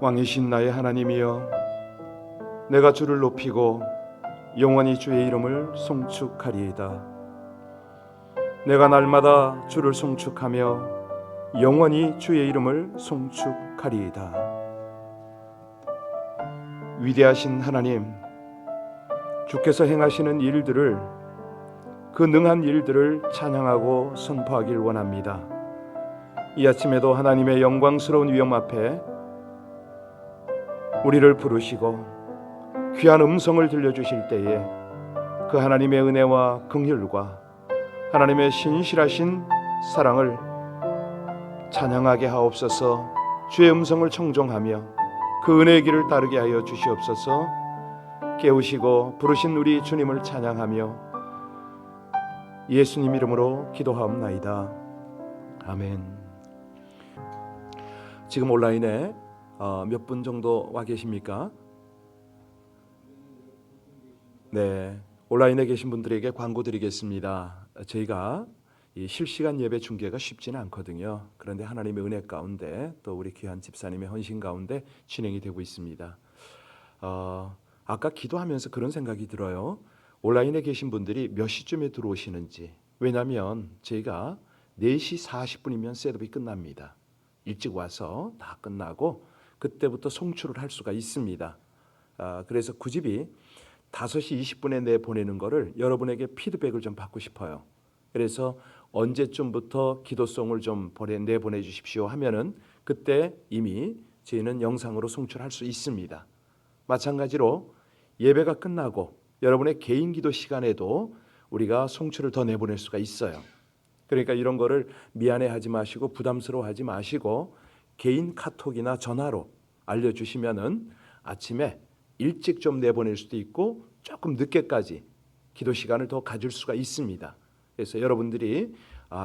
왕이신 나의 하나님이여, 내가 주를 높이고 영원히 주의 이름을 송축하리이다. 내가 날마다 주를 송축하며 영원히 주의 이름을 송축하리이다. 위대하신 하나님, 주께서 행하시는 일들을, 그 능한 일들을 찬양하고 선포하길 원합니다. 이 아침에도 하나님의 영광스러운 위엄 앞에 우리를 부르시고 귀한 음성을 들려주실 때에 그 하나님의 은혜와 긍휼과 하나님의 신실하신 사랑을 찬양하게 하옵소서. 주의 음성을 청종하며 그 은혜의 길을 따르게 하여 주시옵소서. 깨우시고 부르신 우리 주님을 찬양하며 예수님 이름으로 기도하옵나이다. 아멘. 지금 온라인에 몇 분 정도 와 계십니까? 네, 온라인에 계신 분들에게 광고 드리겠습니다. 저희가 이 실시간 예배 중계가 쉽지는 않거든요. 그런데 하나님의 은혜 가운데 또 우리 귀한 집사님의 헌신 가운데 진행이 되고 있습니다. 아까 기도하면서 그런 생각이 들어요. 온라인에 계신 분들이 몇 시쯤에 들어오시는지. 왜냐하면 저희가 4시 40분이면 셋업이 끝납니다. 일찍 와서 다 끝나고 그때부터 송출을 할 수가 있습니다. 그래서 구집이 5시 20분에 내보내는 거를 여러분에게 피드백을 좀 받고 싶어요. 그래서 언제쯤부터 기도송을 좀 내보내 주십시오 하면은 그때 이미 저희는 영상으로 송출할 수 있습니다. 마찬가지로 예배가 끝나고 여러분의 개인 기도 시간에도 우리가 송출을 더 내보낼 수가 있어요. 그러니까 이런 거를 미안해하지 마시고 부담스러워하지 마시고 개인 카톡이나 전화로 알려주시면은 아침에 일찍 좀 내보낼 수도 있고 조금 늦게까지 기도 시간을 더 가질 수가 있습니다. 그래서 여러분들이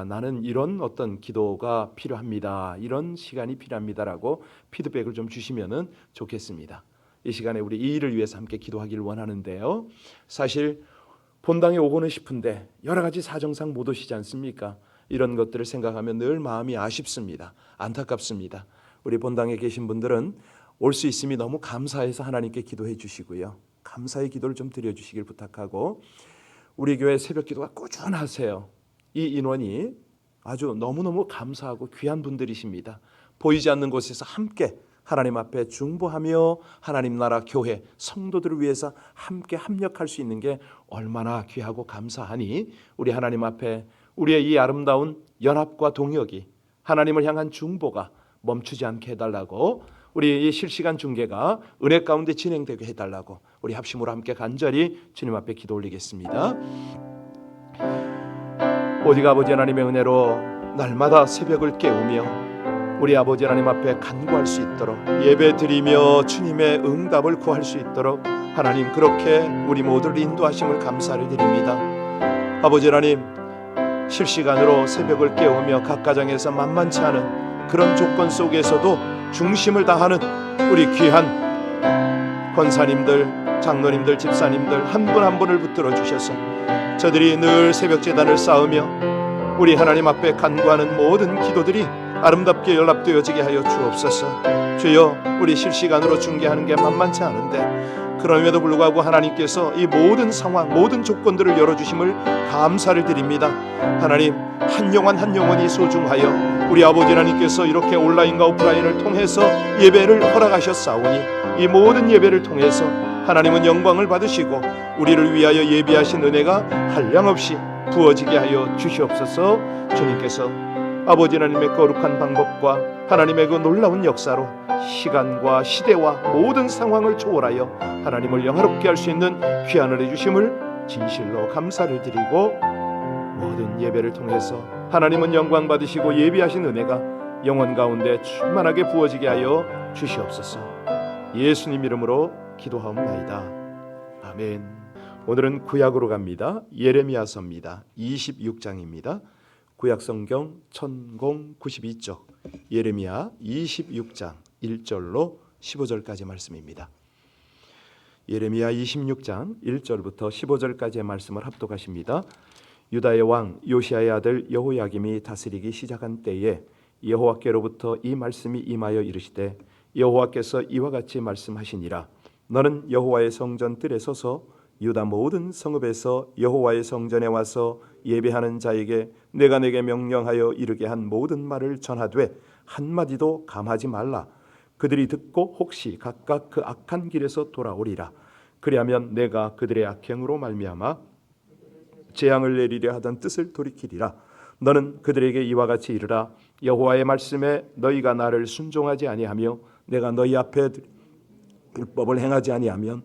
나는 이런 어떤 기도가 필요합니다, 이런 시간이 필요합니다라고 피드백을 좀 주시면은 좋겠습니다. 이 시간에 우리 이 일을 위해서 함께 기도하기를 원하는데요. 사실 본당에 오고는 싶은데 여러 가지 사정상 못 오시지 않습니까? 이런 것들을 생각하면 늘 마음이 아쉽습니다. 안타깝습니다. 우리 본당에 계신 분들은 올 수 있음이 너무 감사해서 하나님께 기도해 주시고요. 감사의 기도를 좀 드려주시길 부탁하고, 우리 교회 새벽 기도가 꾸준하세요. 이 인원이 아주 너무너무 감사하고 귀한 분들이십니다. 보이지 않는 곳에서 함께 하나님 앞에 중보하며 하나님 나라 교회 성도들을 위해서 함께 합력할 수 있는 게 얼마나 귀하고 감사하니, 우리 하나님 앞에 우리의 이 아름다운 연합과 동역이, 하나님을 향한 중보가 멈추지 않게 해달라고, 우리 이 실시간 중계가 은혜 가운데 진행되게 해달라고 우리 합심으로 함께 간절히 주님 앞에 기도 올리겠습니다. 오직 아버지 하나님의 은혜로 날마다 새벽을 깨우며 우리 아버지 하나님 앞에 간구할 수 있도록, 예배 드리며 주님의 응답을 구할 수 있도록 하나님 그렇게 우리 모두를 인도하심을 감사를 드립니다. 아버지 하나님, 실시간으로 새벽을 깨우며 각 가정에서 만만치 않은 그런 조건 속에서도 중심을 다하는 우리 귀한 권사님들, 장로님들, 집사님들 한 분 한 분을 붙들어 주셔서 저들이 늘 새벽 제단을 쌓으며 우리 하나님 앞에 간구하는 모든 기도들이 아름답게 연락되어지게 하여 주옵소서. 주여, 우리 실시간으로 중계하는 게 만만치 않은데 그럼에도 불구하고 하나님께서 이 모든 상황, 모든 조건들을 열어주심을 감사를 드립니다. 하나님, 한 영혼 한 영혼이 소중하여 우리 아버지 하나님께서 이렇게 온라인과 오프라인을 통해서 예배를 허락하셨사오니 이 모든 예배를 통해서 하나님은 영광을 받으시고 우리를 위하여 예비하신 은혜가 한량없이 부어지게 하여 주시옵소서. 주님께서 아버지 하나님의 거룩한 방법과 하나님의 그 놀라운 역사로 시간과 시대와 모든 상황을 초월하여 하나님을 영화롭게 할 수 있는 귀한 은혜 주심을 진실로 감사를 드리고, 모든 예배를 통해서 하나님은 영광 받으시고 예비하신 은혜가 영혼 가운데 충만하게 부어지게 하여 주시옵소서. 예수님 이름으로 기도하옵나이다. 아멘. 오늘은 구약으로 갑니다. 예레미야서입니다. 26장입니다. 구약성경 1092쪽 예레미야 26장 1절로 15절까지의 말씀입니다. 예레미야 26장 1절부터 15절까지의 말씀을 합독하십니다. 유다의 왕 요시야의 아들 여호야김이 다스리기 시작한 때에 여호와께로부터 이 말씀이 임하여 이르시되, 여호와께서 이와 같이 말씀하시니라. 너는 여호와의 성전 뜰에 서서 유다 모든 성읍에서 여호와의 성전에 와서 예배하는 자에게 내가 내게 명령하여 이르게 한 모든 말을 전하되 한마디도 감하지 말라. 그들이 듣고 혹시 각각 그 악한 길에서 돌아오리라. 그리하면 내가 그들의 악행으로 말미암아 재앙을 내리려 하던 뜻을 돌이키리라. 너는 그들에게 이와 같이 이르라. 여호와의 말씀에 너희가 나를 순종하지 아니하며 내가 너희 앞에 율법을 행하지 아니하면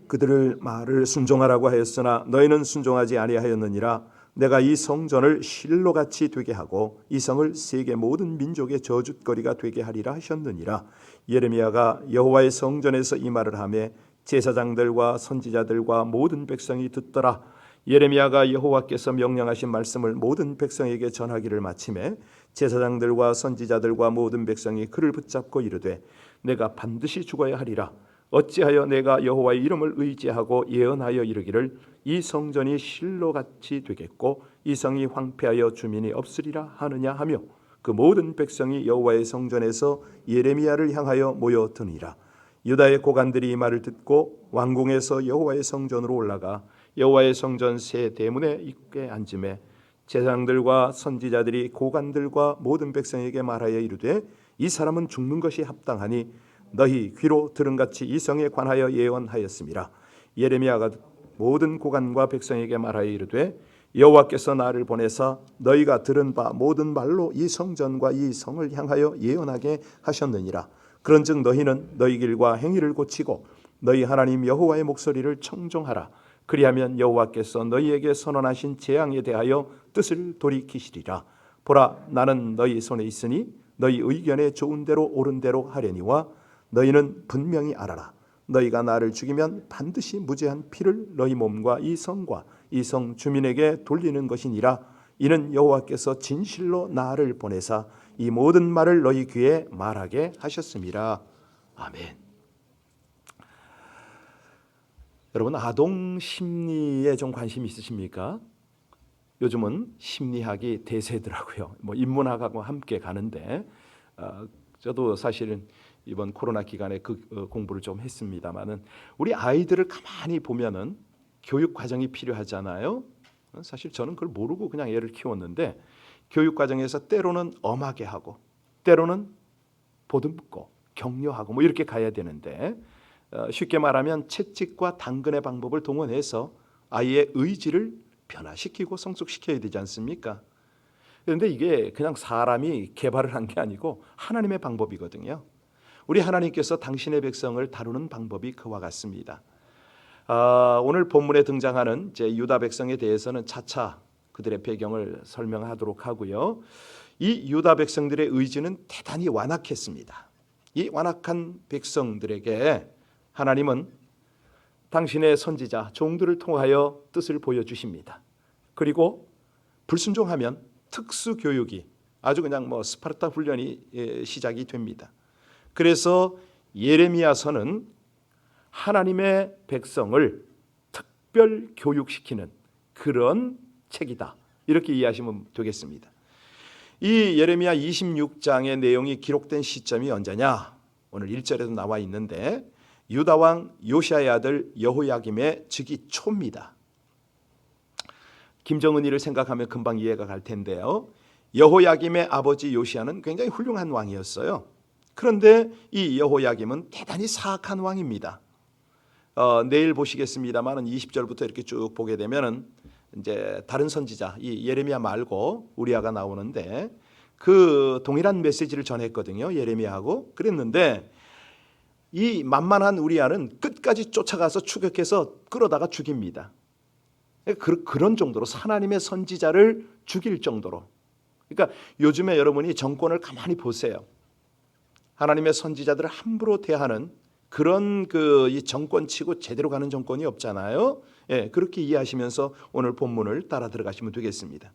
그들을 말을 순종하라고 하였으나 너희는 순종하지 아니하였느니라. 내가 이 성전을 실로같이 되게 하고 이 성을 세계 모든 민족의 저주거리가 되게 하리라 하셨느니라. 예레미야가 여호와의 성전에서 이 말을 하며 제사장들과 선지자들과 모든 백성이 듣더라. 예레미야가 여호와께서 명령하신 말씀을 모든 백성에게 전하기를 마치매 제사장들과 선지자들과 모든 백성이 그를 붙잡고 이르되 내가 반드시 죽어야 하리라. 어찌하여 내가 여호와의 이름을 의지하고 예언하여 이르기를 이 성전이 실로같이 되겠고 이 성이 황폐하여 주민이 없으리라 하느냐 하며 그 모든 백성이 여호와의 성전에서 예레미야를 향하여 모여드니라. 유다의 고관들이 이 말을 듣고 왕궁에서 여호와의 성전으로 올라가 여호와의 성전 세 대문에 입구에 앉음에 제사장들과 선지자들이 고관들과 모든 백성에게 말하여 이르되 이 사람은 죽는 것이 합당하니 너희 귀로 들은 같이 이 성에 관하여 예언하였음이라. 예레미야가 모든 고관과 백성에게 말하여 이르되 여호와께서 나를 보내사 너희가 들은 바 모든 말로 이 성전과 이 성을 향하여 예언하게 하셨느니라. 그런즉 너희는 너희 길과 행위를 고치고 너희 하나님 여호와의 목소리를 청종하라. 그리하면 여호와께서 너희에게 선언하신 재앙에 대하여 뜻을 돌이키시리라. 보라, 나는 너희 손에 있으니 너희 의견에 좋은 대로 옳은 대로 하려니와 너희는 분명히 알아라. 너희가 나를 죽이면 반드시 무죄한 피를 너희 몸과 이 성과 이 성 주민에게 돌리는 것이니라. 이는 여호와께서 진실로 나를 보내사 이 모든 말을 너희 귀에 말하게 하셨음이라. 아멘. 여러분, 아동 심리에 좀 관심 있으십니까? 요즘은 심리학이 대세더라고요. 뭐 인문학하고 함께 가는데 저도 사실은 이번 코로나 기간에 그 공부를 좀 했습니다만은 우리 아이들을 가만히 보면은 교육 과정이 필요하잖아요. 사실 저는 그걸 모르고 그냥 애를 키웠는데 교육 과정에서 때로는 엄하게 하고 때로는 보듬고 격려하고 뭐 이렇게 가야 되는데 쉽게 말하면 채찍과 당근의 방법을 동원해서 아이의 의지를 변화시키고 성숙시켜야 되지 않습니까? 그런데 이게 그냥 사람이 개발을 한 게 아니고 하나님의 방법이거든요. 우리 하나님께서 당신의 백성을 다루는 방법이 그와 같습니다. 오늘 본문에 등장하는 이제 유다 백성에 대해서는 차차 그들의 배경을 설명하도록 하고요. 이 유다 백성들의 의지는 대단히 완악했습니다. 이 완악한 백성들에게 하나님은 당신의 선지자 종들을 통하여 뜻을 보여주십니다. 그리고 불순종하면 특수 교육이 아주 그냥 뭐 스파르타 훈련이 시작이 됩니다. 그래서 예레미야서는 하나님의 백성을 특별 교육시키는 그런 책이다. 이렇게 이해하시면 되겠습니다. 이 예레미야 26장의 내용이 기록된 시점이 언제냐? 오늘 1절에도 나와 있는데 유다 왕 요시야의 아들 여호야김의 즉위 초입니다. 김정은이를 생각하면 금방 이해가 갈 텐데요. 여호야김의 아버지 요시야는 굉장히 훌륭한 왕이었어요. 그런데 이 여호야김은 대단히 사악한 왕입니다. 내일 보시겠습니다만은 20절부터 이렇게 쭉 보게 되면은 이제 다른 선지자 이 예레미야 말고 우리아가 나오는데 그 동일한 메시지를 전했거든요. 예레미야하고 그랬는데 이 만만한 우리아는 끝까지 쫓아가서 추격해서 끌어다가 죽입니다. 그런 정도로 하나님의 선지자를 죽일 정도로. 그러니까 요즘에 여러분이 정권을 가만히 보세요. 하나님의 선지자들을 함부로 대하는 그런 이 정권치고 제대로 가는 정권이 없잖아요. 예, 그렇게 이해하시면서 오늘 본문을 따라 들어가시면 되겠습니다.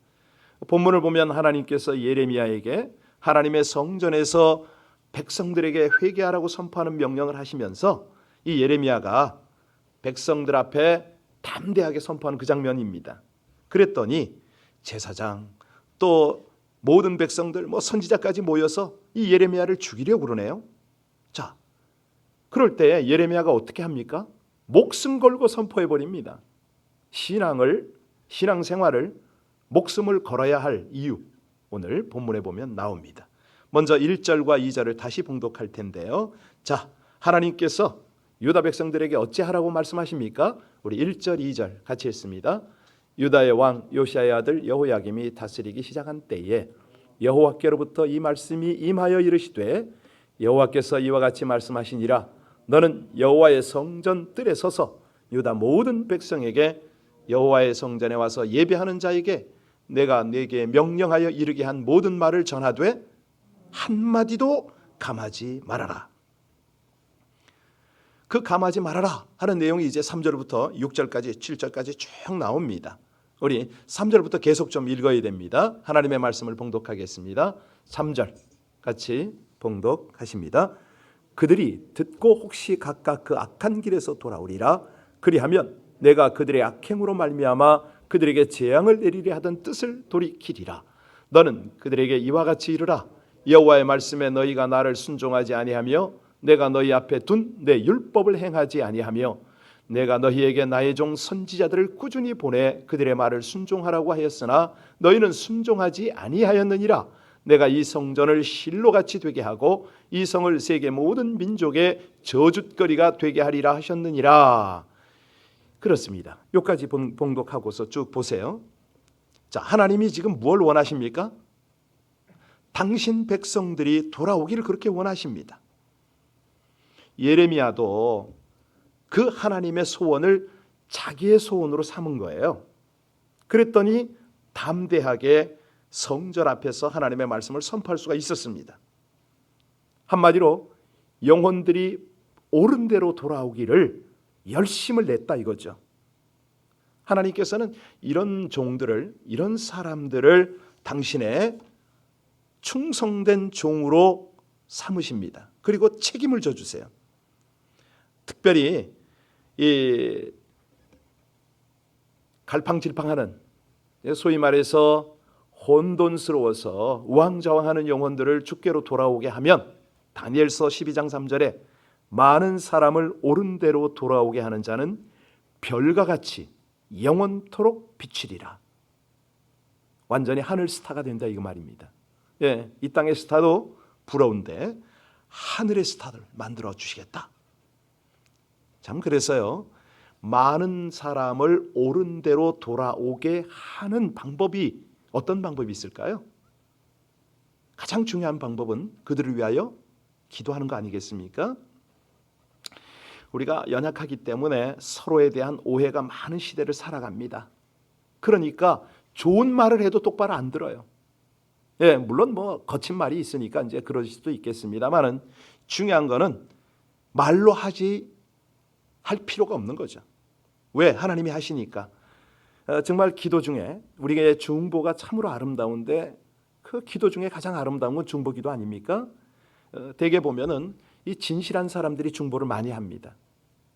본문을 보면 하나님께서 예레미야에게 하나님의 성전에서 백성들에게 회개하라고 선포하는 명령을 하시면서 이 예레미야가 백성들 앞에 담대하게 선포하는 그 장면입니다. 그랬더니 제사장 또 모든 백성들 선지자까지 모여서 이 예레미야를 죽이려고 그러네요. 자, 그럴 때 예레미야가 어떻게 합니까? 목숨 걸고 선포해 버립니다. 신앙생활을 목숨을 걸어야 할 이유, 오늘 본문에 보면 나옵니다. 먼저 1절과 2절을 다시 봉독할 텐데요. 자, 하나님께서 유다 백성들에게 어찌하라고 말씀하십니까? 우리 1절, 2절 같이 읽습니다. 유다의 왕 요시야의 아들 여호야김이 다스리기 시작한 때에 여호와께로부터 이 말씀이 임하여 이르시되 여호와께서 이와 같이 말씀하시니라. 너는 여호와의 성전 뜰에 서서 유다 모든 백성에게 여호와의 성전에 와서 예배하는 자에게 내가 네게 명령하여 이르게 한 모든 말을 전하되 한마디도 감하지 말아라. 그 감하지 말아라 하는 내용이 이제 3절부터 6절까지 7절까지 쭉 나옵니다. 우리 3절부터 계속 좀 읽어야 됩니다. 하나님의 말씀을 봉독하겠습니다. 3절 같이 봉독하십니다. 그들이 듣고 혹시 각각 그 악한 길에서 돌아오리라. 그리하면 내가 그들의 악행으로 말미암아 그들에게 재앙을 내리려 하던 뜻을 돌이키리라. 너는 그들에게 이와 같이 이르라. 여호와의 말씀에 너희가 나를 순종하지 아니하며 내가 너희 앞에 둔 내 율법을 행하지 아니하며 내가 너희에게 나의 종 선지자들을 꾸준히 보내 그들의 말을 순종하라고 하였으나 너희는 순종하지 아니하였느니라. 내가 이 성전을 실로같이 되게 하고 이 성을 세계 모든 민족의 저주거리가 되게 하리라 하셨느니라. 그렇습니다. 여기까지 봉독하고서 쭉 보세요. 자, 하나님이 지금 뭘 원하십니까? 당신 백성들이 돌아오기를 그렇게 원하십니다. 예레미야도 그 하나님의 소원을 자기의 소원으로 삼은 거예요. 그랬더니 담대하게 성전 앞에서 하나님의 말씀을 선포할 수가 있었습니다. 한마디로 영혼들이 옳은 대로 돌아오기를 열심을 냈다 이거죠. 하나님께서는 이런 종들을, 이런 사람들을 당신의 충성된 종으로 삼으십니다. 그리고 책임을 져주세요. 특별히 이 갈팡질팡하는, 소위 말해서 혼돈스러워서 우왕좌왕하는 영혼들을 주께로 돌아오게 하면 다니엘서 12장 3절에 많은 사람을 옳은 대로 돌아오게 하는 자는 별과 같이 영원토록 비치리라. 완전히 하늘 스타가 된다 이거 말입니다. 예, 이 땅의 스타도 부러운데 하늘의 스타를 만들어 주시겠다. 참, 그래서요, 많은 사람을 옳은 대로 돌아오게 하는 방법이 어떤 방법이 있을까요? 가장 중요한 방법은 그들을 위하여 기도하는 거 아니겠습니까? 우리가 연약하기 때문에 서로에 대한 오해가 많은 시대를 살아갑니다. 그러니까 좋은 말을 해도 똑바로 안 들어요. 예, 물론 거친 말이 있으니까 이제 그럴 수도 있겠습니다만은 중요한 거는 말로 할 필요가 없는 거죠. 왜? 하나님이 하시니까. 정말 기도 중에 우리의 중보가 참으로 아름다운데 그 기도 중에 가장 아름다운 건 중보 기도 아닙니까? 대개 보면은 이 진실한 사람들이 중보를 많이 합니다.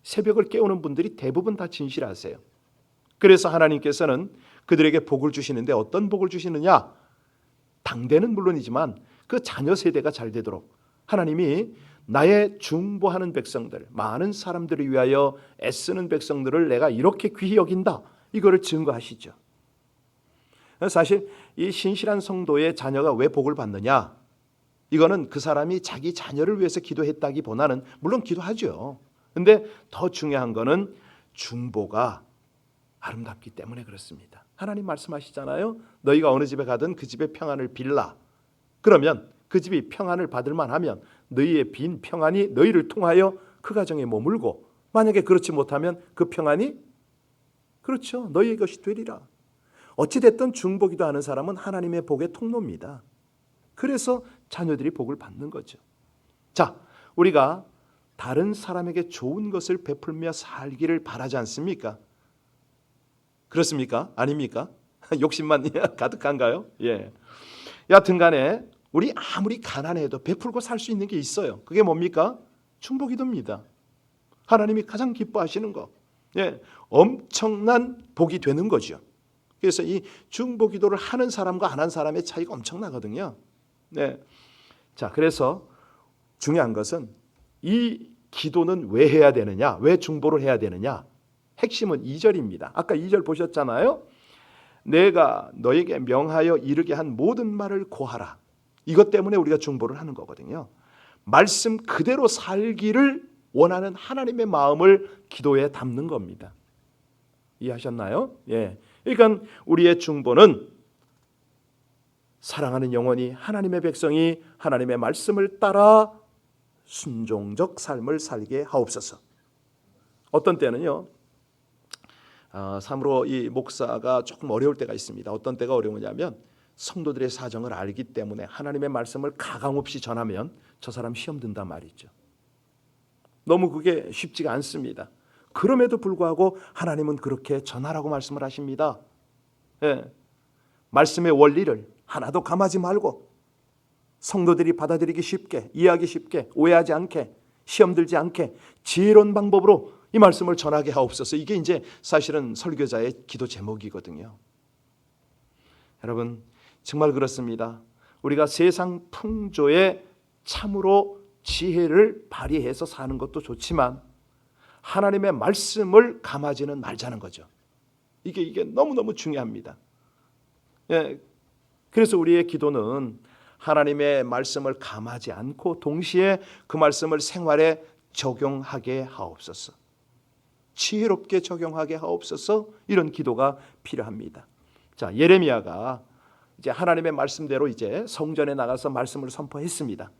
새벽을 깨우는 분들이 대부분 다 진실하세요. 그래서 하나님께서는 그들에게 복을 주시는데 어떤 복을 주시느냐? 당대는 물론이지만 그 자녀 세대가 잘 되도록 하나님이 나의 중보하는 백성들, 많은 사람들을 위하여 애쓰는 백성들을 내가 이렇게 귀히 여긴다. 이거를 증거하시죠. 사실 이 신실한 성도의 자녀가 왜 복을 받느냐? 이거는 그 사람이 자기 자녀를 위해서 기도했다기보다는 물론 기도하죠. 근데 더 중요한 거는 중보가 아름답기 때문에 그렇습니다. 하나님 말씀하시잖아요. 너희가 어느 집에 가든 그 집의 평안을 빌라. 그러면 그 집이 평안을 받을 만하면 너희의 빈 평안이 너희를 통하여 그 가정에 머물고, 만약에 그렇지 못하면 그 평안이 그렇죠, 너희의 것이 되리라. 어찌됐든 중보기도 하는 사람은 하나님의 복의 통로입니다. 그래서 자녀들이 복을 받는 거죠. 자, 우리가 다른 사람에게 좋은 것을 베풀며 살기를 바라지 않습니까? 그렇습니까? 아닙니까? 욕심만 가득한가요? 예. 여하튼 간에 우리 아무리 가난해도 베풀고 살 수 있는 게 있어요. 그게 뭡니까? 중보기도입니다. 하나님이 가장 기뻐하시는 거. 예. 엄청난 복이 되는 거죠. 그래서 이 중보 기도를 하는 사람과 안 하는 사람의 차이가 엄청나거든요. 네. 자, 그래서 중요한 것은 이 기도는 왜 해야 되느냐? 왜 중보를 해야 되느냐? 핵심은 2절입니다. 아까 2절 보셨잖아요. 내가 너에게 명하여 이르게 한 모든 말을 고하라. 이것 때문에 우리가 중보를 하는 거거든요. 말씀 그대로 살기를 원하는 하나님의 마음을 기도에 담는 겁니다. 이해하셨나요? 예. 그러니까 우리의 중보는 사랑하는 영혼이 하나님의 백성이 하나님의 말씀을 따라 순종적 삶을 살게 하옵소서. 어떤 때는요, 참으로 이 목사가 조금 어려울 때가 있습니다. 어떤 때가 어려우냐면 성도들의 사정을 알기 때문에 하나님의 말씀을 가감없이 전하면 저 사람 시험 든단 말이죠. 너무 그게 쉽지가 않습니다. 그럼에도 불구하고 하나님은 그렇게 전하라고 말씀을 하십니다. 예. 말씀의 원리를 하나도 감하지 말고 성도들이 받아들이기 쉽게, 이해하기 쉽게, 오해하지 않게, 시험 들지 않게 지혜로운 방법으로 이 말씀을 전하게 하옵소서. 이게 이제 사실은 설교자의 기도 제목이거든요. 여러분, 정말 그렇습니다. 우리가 세상 풍조에 참으로 지혜를 발휘해서 사는 것도 좋지만 하나님의 말씀을 감하지는 말자는 거죠. 이게 너무너무 중요합니다. 예, 그래서 우리의 기도는 하나님의 말씀을 감하지 않고 동시에 그 말씀을 생활에 적용하게 하옵소서. 지혜롭게 적용하게 하옵소서. 이런 기도가 필요합니다. 자, 예레미야가 이제 하나님의 말씀대로 이제 성전에 나가서 말씀을 선포했습니다.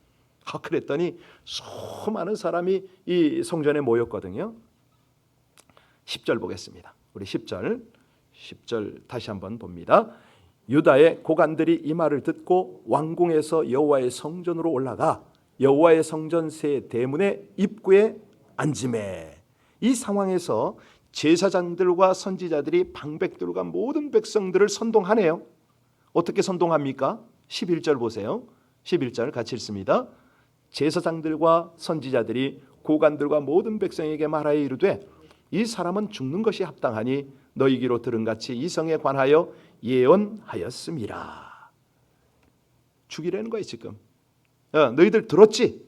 그랬더니 수많은 사람이 이 성전에 모였거든요. 10절 보겠습니다. 우리 10절 다시 한번 봅니다. 유다의 고관들이 이 말을 듣고 왕궁에서 여호와의 성전으로 올라가 여호와의 성전 세 대문의 입구에 앉으매. 이 상황에서 제사장들과 선지자들이 방백들과 모든 백성들을 선동하네요. 어떻게 선동합니까? 11절 보세요. 11절 같이 읽습니다. 제사장들과 선지자들이 고관들과 모든 백성에게 말하여 이르되 이 사람은 죽는 것이 합당하니 너희 귀로 들은 같이 이 성에 관하여 예언하였음이라. 죽이라는 거예요 지금. 너희들 들었지?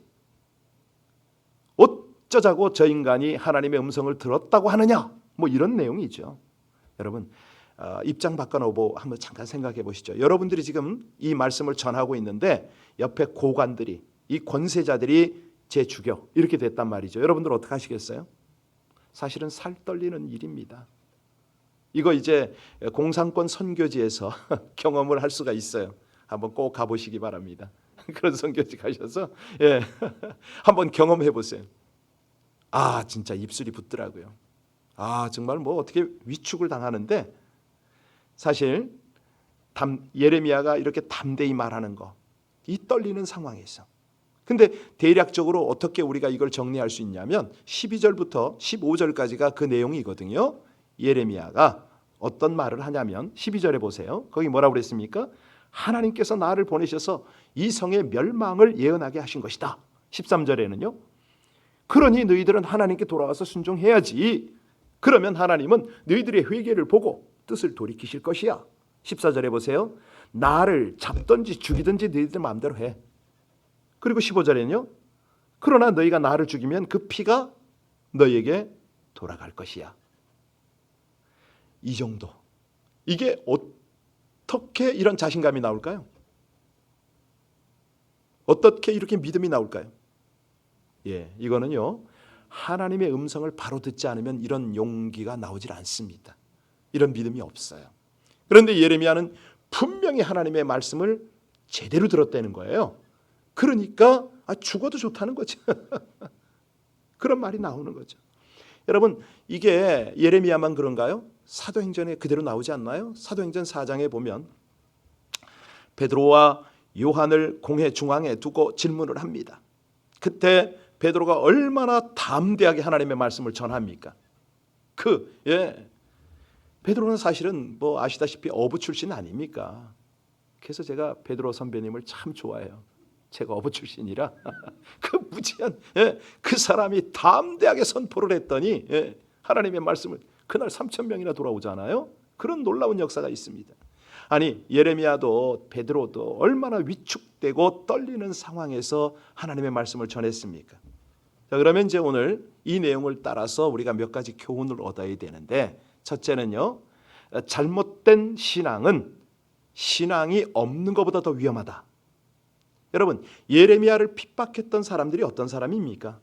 어쩌자고 저 인간이 하나님의 음성을 들었다고 하느냐? 뭐 이런 내용이죠. 여러분 입장 바꿔놓고 한번 잠깐 생각해 보시죠. 여러분들이 지금 이 말씀을 전하고 있는데 옆에 고관들이 이 권세자들이 제 죽여 이렇게 됐단 말이죠. 여러분들 어떻게 하시겠어요? 사실은 살 떨리는 일입니다. 이거 이제 공산권 선교지에서 경험을 할 수가 있어요. 한번 꼭 가보시기 바랍니다. 그런 선교지 가셔서 한번 경험해 보세요. 진짜 입술이 붓더라고요. 정말 뭐 어떻게 위축을 당하는데 사실 예레미야가 이렇게 담대히 말하는 거, 이 떨리는 상황에서. 근데 대략적으로 어떻게 우리가 이걸 정리할 수 있냐면 12절부터 15절까지가 그 내용이거든요. 예레미야가 어떤 말을 하냐면 12절에 보세요. 거기 뭐라고 그랬습니까? 하나님께서 나를 보내셔서 이 성의 멸망을 예언하게 하신 것이다. 13절에는요. 그러니 너희들은 하나님께 돌아와서 순종해야지. 그러면 하나님은 너희들의 회개를 보고 뜻을 돌이키실 것이야. 14절에 보세요. 나를 잡든지 죽이든지 너희들 마음대로 해. 그리고 15절에는요. 그러나 너희가 나를 죽이면 그 피가 너희에게 돌아갈 것이야. 이 정도. 이게 어떻게 이런 자신감이 나올까요? 어떻게 이렇게 믿음이 나올까요? 이거는요. 하나님의 음성을 바로 듣지 않으면 이런 용기가 나오질 않습니다. 이런 믿음이 없어요. 그런데 예레미야는 분명히 하나님의 말씀을 제대로 들었다는 거예요. 그러니까 죽어도 좋다는 거죠. 그런 말이 나오는 거죠. 여러분 이게 예레미야만 그런가요? 사도행전에 그대로 나오지 않나요? 사도행전 4장에 보면 베드로와 요한을 공회 중앙에 두고 질문을 합니다. 그때 베드로가 얼마나 담대하게 하나님의 말씀을 전합니까? 베드로는 사실은 뭐 아시다시피 어부 출신 아닙니까? 그래서 제가 베드로 선배님을 참 좋아해요. 제가 어부 출신이라 그 무지한 그 사람이 담대하게 선포를 했더니 하나님의 말씀을 그날 3,000명이나 돌아오잖아요. 그런 놀라운 역사가 있습니다. 아니 예레미야도 베드로도 얼마나 위축되고 떨리는 상황에서 하나님의 말씀을 전했습니까? 자, 그러면 이제 오늘 이 내용을 따라서 우리가 몇 가지 교훈을 얻어야 되는데, 첫째는요, 잘못된 신앙은 신앙이 없는 것보다 더 위험하다. 여러분, 예레미야를 핍박했던 사람들이 어떤 사람입니까?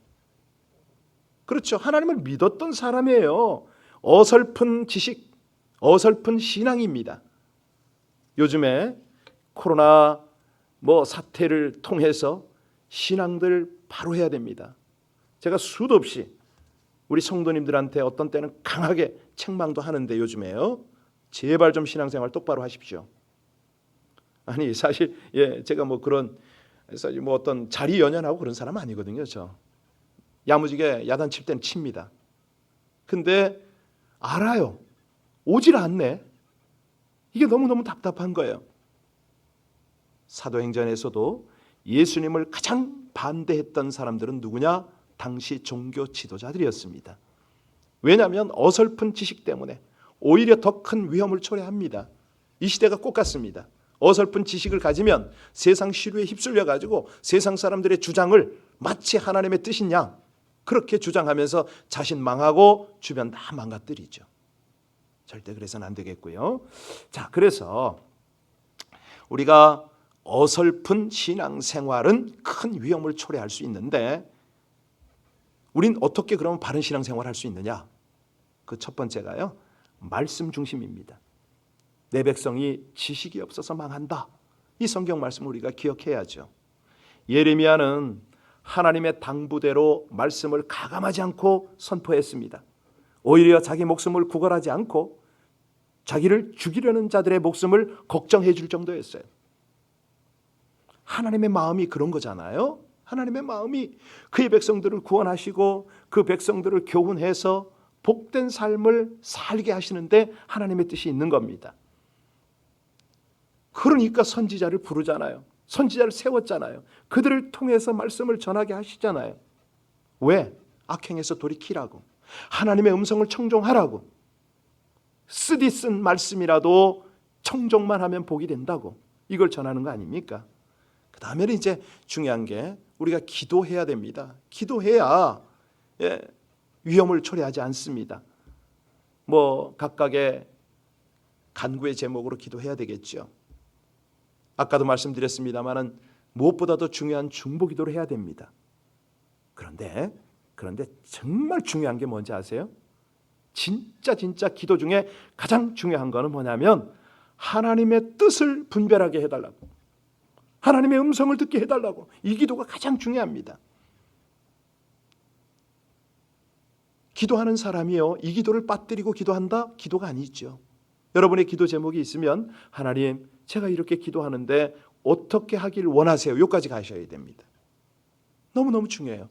그렇죠, 하나님을 믿었던 사람이에요. 어설픈 지식, 어설픈 신앙입니다. 요즘에 코로나 사태를 통해서 신앙들 바로 해야 됩니다. 제가 수도 없이 우리 성도님들한테 어떤 때는 강하게 책망도 하는데 요즘에요, 제발 좀 신앙생활 똑바로 하십시오. 아니 사실 제가 그런 사실 어떤 자리 연연하고 그런 사람 아니거든요. 저 야무지게 야단 칠 때는 칩니다. 근데 알아요, 오질 않네. 이게 너무너무 답답한 거예요. 사도행전에서도 예수님을 가장 반대했던 사람들은 누구냐? 당시 종교 지도자들이었습니다. 왜냐하면 어설픈 지식 때문에 오히려 더 큰 위험을 초래합니다. 이 시대가 꼭 같습니다. 어설픈 지식을 가지면 세상 시류에 휩쓸려 가지고 세상 사람들의 주장을 마치 하나님의 뜻인 양 그렇게 주장하면서 자신 망하고 주변 다 망가뜨리죠. 절대 그래서는 안 되겠고요. 자, 그래서 우리가 어설픈 신앙생활은 큰 위험을 초래할 수 있는데, 우린 어떻게 그러면 바른 신앙생활을 할 수 있느냐? 그 첫 번째가요, 말씀 중심입니다. 내 백성이 지식이 없어서 망한다. 이 성경 말씀을 우리가 기억해야죠. 예레미야는 하나님의 당부대로 말씀을 가감하지 않고 선포했습니다. 오히려 자기 목숨을 구걸하지 않고 자기를 죽이려는 자들의 목숨을 걱정해 줄 정도였어요. 하나님의 마음이 그런 거잖아요. 하나님의 마음이 그의 백성들을 구원하시고 그 백성들을 교훈해서 복된 삶을 살게 하시는데 하나님의 뜻이 있는 겁니다. 그러니까 선지자를 부르잖아요. 선지자를 세웠잖아요. 그들을 통해서 말씀을 전하게 하시잖아요. 왜? 악행에서 돌이키라고, 하나님의 음성을 청종하라고. 쓰디 쓴 말씀이라도 청종만 하면 복이 된다고, 이걸 전하는 거 아닙니까? 그 다음에는 이제 중요한 게 우리가 기도해야 됩니다. 기도해야 위험을 초래하지 않습니다. 각각의 간구의 제목으로 기도해야 되겠죠. 아까도 말씀드렸습니다마는 무엇보다도 중요한 중보 기도를 해야 됩니다. 그런데 정말 중요한 게 뭔지 아세요? 진짜 기도 중에 가장 중요한 거는 뭐냐면 하나님의 뜻을 분별하게 해달라고, 하나님의 음성을 듣게 해달라고. 이 기도가 가장 중요합니다. 기도하는 사람이요, 이 기도를 빠뜨리고 기도한다? 기도가 아니죠. 여러분의 기도 제목이 있으면 하나님, 제가 이렇게 기도하는데 어떻게 하길 원하세요? 여기까지 가셔야 됩니다. 너무너무 중요해요.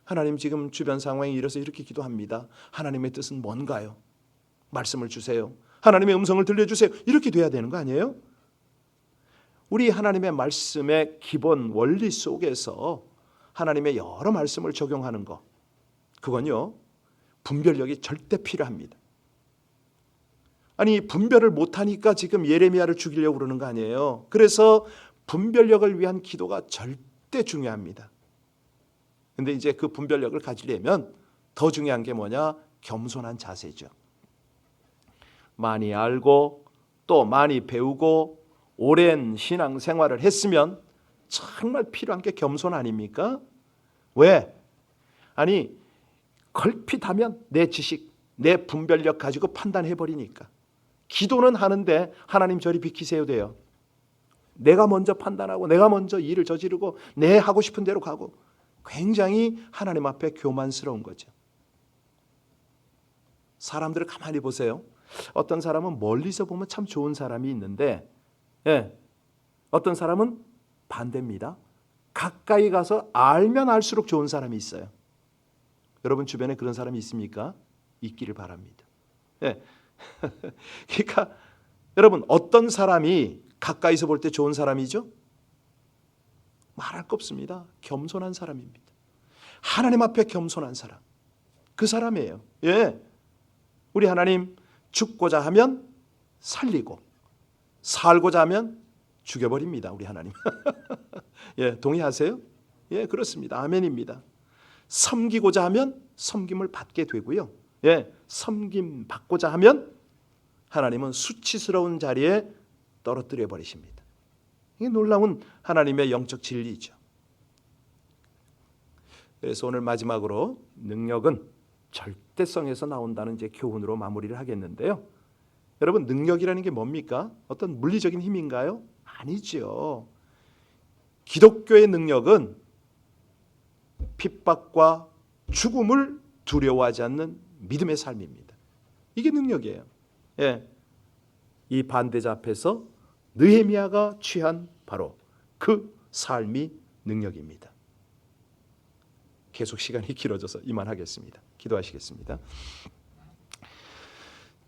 하나님, 지금 주변 상황이 이래서 이렇게 기도합니다. 하나님의 뜻은 뭔가요? 말씀을 주세요. 하나님의 음성을 들려주세요. 이렇게 돼야 되는 거 아니에요? 우리 하나님의 말씀의 기본 원리 속에서 하나님의 여러 말씀을 적용하는 것, 그건요, 분별력이 절대 필요합니다. 아니 분별을 못하니까 지금 예레미야를 죽이려고 그러는 거 아니에요. 그래서 분별력을 위한 기도가 절대 중요합니다. 근데 이제 그 분별력을 가지려면 더 중요한 게 뭐냐? 겸손한 자세죠. 많이 알고 또 많이 배우고 오랜 신앙생활을 했으면 정말 필요한 게 겸손 아닙니까? 왜? 아니 걸핏하면 내 지식, 내 분별력 가지고 판단해버리니까. 기도는 하는데 하나님 저리 비키세요 돼요. 내가 먼저 판단하고 내가 먼저 일을 저지르고 내 하고 싶은 대로 가고, 굉장히 하나님 앞에 교만스러운 거죠. 사람들을 가만히 보세요. 어떤 사람은 멀리서 보면 참 좋은 사람이 있는데, 어떤 사람은 반대입니다. 가까이 가서 알면 알수록 좋은 사람이 있어요. 여러분 주변에 그런 사람이 있습니까? 있기를 바랍니다. 그러니까 여러분, 어떤 사람이 가까이서 볼 때 좋은 사람이죠? 말할 거 없습니다. 겸손한 사람입니다. 하나님 앞에 겸손한 사람, 그 사람이에요. 우리 하나님 죽고자 하면 살리고, 살고자 하면 죽여버립니다. 우리 하나님. 예, 동의하세요? 예, 그렇습니다. 아멘입니다. 섬기고자 하면 섬김을 받게 되고요. 예, 섬김 받고자 하면 하나님은 수치스러운 자리에 떨어뜨려 버리십니다. 이게 놀라운 하나님의 영적 진리죠. 그래서 오늘 마지막으로 능력은 절대성에서 나온다는 이제 교훈으로 마무리를 하겠는데요. 여러분, 능력이라는 게 뭡니까? 어떤 물리적인 힘인가요? 아니죠. 기독교의 능력은 핍박과 죽음을 두려워하지 않는 믿음의 삶입니다. 이게 능력이에요. 예, 이 반대자 앞에서 느헤미야가 취한 바로 그 삶이 능력입니다. 계속 시간이 길어져서 이만하겠습니다. 기도하시겠습니다.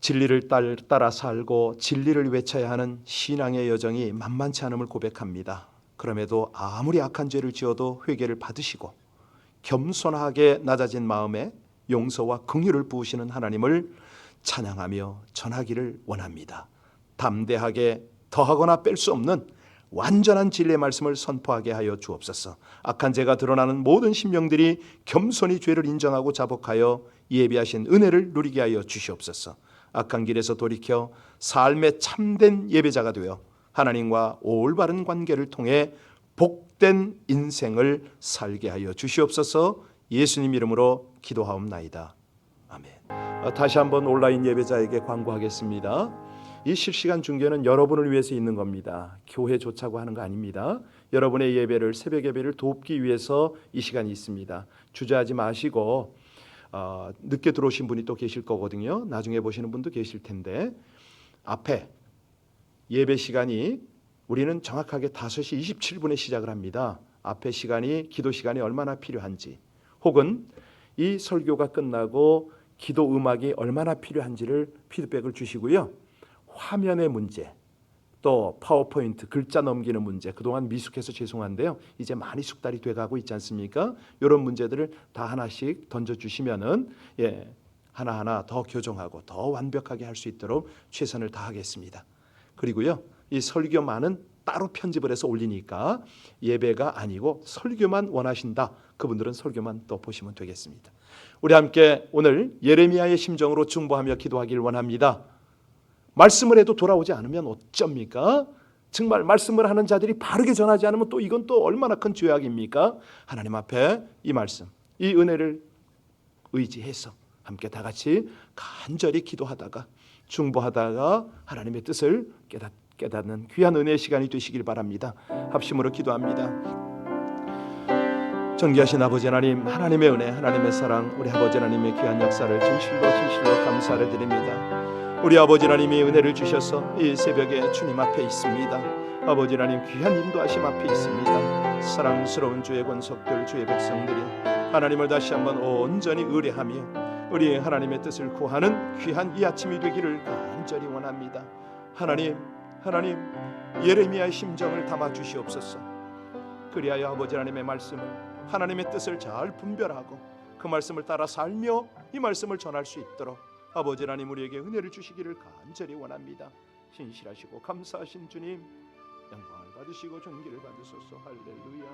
진리를 따라 살고 진리를 외쳐야 하는 신앙의 여정이 만만치 않음을 고백합니다. 그럼에도 아무리 악한 죄를 지어도 회개를 받으시고 겸손하게 낮아진 마음에 용서와 긍휼을 부으시는 하나님을 찬양하며 전하기를 원합니다. 담대하게 더하거나 뺄 수 없는 완전한 진리의 말씀을 선포하게 하여 주옵소서. 악한 죄가 드러나는 모든 심령들이 겸손히 죄를 인정하고 자복하여 예비하신 은혜를 누리게 하여 주시옵소서. 악한 길에서 돌이켜 삶의 참된 예배자가 되어 하나님과 올바른 관계를 통해 복된 인생을 살게 하여 주시옵소서. 예수님 이름으로 기도하옵나이다. 아멘. 다시 한번 온라인 예배자에게 광고하겠습니다. 이 실시간 중계는 여러분을 위해서 있는 겁니다. 교회 좋자고 하는 거 아닙니다. 여러분의 예배를, 새벽 예배를 돕기 위해서 이 시간이 있습니다. 주저하지 마시고 늦게 들어오신 분이 또 계실 거거든요. 나중에 보시는 분도 계실 텐데 앞에 예배 시간이 우리는 정확하게 5시 27분에 시작을 합니다. 앞에 시간이, 기도 시간이 얼마나 필요한지, 혹은 이 설교가 끝나고 기도 음악이 얼마나 필요한지를 피드백을 주시고요. 화면의 문제, 또 파워포인트 글자 넘기는 문제, 그동안 미숙해서 죄송한데요, 이제 많이 숙달이 돼가고 있지 않습니까? 이런 문제들을 다 하나씩 던져주시면은 하나하나 더 교정하고 더 완벽하게 할 수 있도록 최선을 다하겠습니다. 그리고요, 이 설교만은 따로 편집을 해서 올리니까 예배가 아니고 설교만 원하신다, 그분들은 설교만 또 보시면 되겠습니다. 우리 함께 오늘 예레미야의 심정으로 중보하며 기도하길 원합니다. 말씀을 해도 돌아오지 않으면 어쩝니까? 정말 말씀을 하는 자들이 바르게 전하지 않으면 또 이건 또 얼마나 큰 죄악입니까? 하나님 앞에 이 말씀, 이 은혜를 의지해서 함께 다 같이 간절히 기도하다가 중보하다가 하나님의 뜻을 깨닫는 귀한 은혜의 시간이 되시길 바랍니다. 합심으로 기도합니다. 존귀하신 아버지 하나님, 하나님의 은혜, 하나님의 사랑, 우리 아버지 하나님의 귀한 역사를 진실로 감사를 드립니다. 우리 아버지 하나님이 은혜를 주셔서 이 새벽에 주님 앞에 있습니다. 아버지 하나님 귀한 인도하심 앞에 있습니다. 사랑스러운 주의 권속들, 주의 백성들이 하나님을 다시 한번 온전히 의뢰하며 우리 하나님의 뜻을 구하는 귀한 이 아침이 되기를 간절히 원합니다. 하나님 예레미야의 심정을 담아 주시옵소서. 그리하여 아버지 하나님의 말씀을, 하나님의 뜻을 잘 분별하고 그 말씀을 따라 살며 이 말씀을 전할 수 있도록 아버지 하나님 우리에게 은혜를 주시기를 간절히 원합니다. 신실하시고 감사하신 주님, 영광을 받으시고 존귀를 받으소서. 할렐루야.